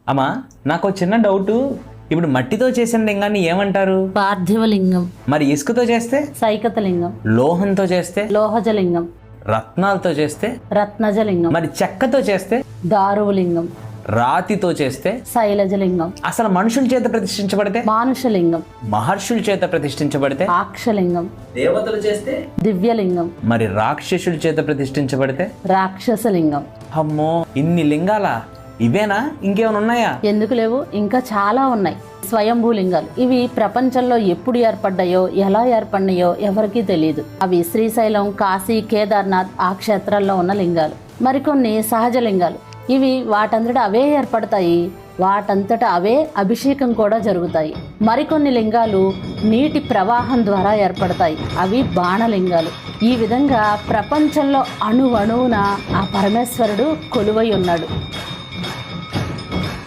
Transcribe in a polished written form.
అమ్మా నాకు చిన్న డౌటు, ఇప్పుడు మట్టితో చేసిన లింగాన్ని ఏమంటారు? పార్థివలింగం. మరి ఇసుకతో చేస్తే? సైకతలింగం. లోహంతో చేస్తే? లోహజలింగం. రత్నాలతో చేస్తే? రత్నజలింగం. మరి చెక్కతో చేస్తే? దారువలింగం. రాతితో చేస్తే? శైలజలింగం. అసలు మనుషుల చేత ప్రతిష్ఠించబడితే? మానుషలింగం. మహర్షుల చేత ప్రతిష్ఠించబడితే? అక్షలింగం. దేవతలు చేస్తే? దివ్యలింగం. మరి రాక్షసుల చేత ప్రతిష్ఠించబడితే? రాక్షసలింగం. అమ్మో, ఇన్ని లింగాలా? ఇవేనా? ఇంకేమైనా ఉన్నాయా? ఎందుకు లేవు, ఇంకా చాలా ఉన్నాయి. స్వయంభూలింగాలు. ఇవి ప్రపంచంలో ఎప్పుడు ఏర్పడ్డాయో, ఎలా ఏర్పడినాయో ఎవరికీ తెలియదు. అవి శ్రీశైలం, కాశీ, కేదార్నాథ్ ఆ క్షేత్రాల్లో ఉన్న లింగాలు. మరికొన్ని సహజ లింగాలు. ఇవి వాటంతటా అవే ఏర్పడతాయి, వాటంతటా అవే అభిషేకం కూడా జరుగుతాయి. మరికొన్ని లింగాలు నీటి ప్రవాహం ద్వారా ఏర్పడతాయి, అవి బాణలింగాలు. ఈ విధంగా ప్రపంచంలో అణువణువున ఆ పరమేశ్వరుడు కొలువై ఉన్నాడు.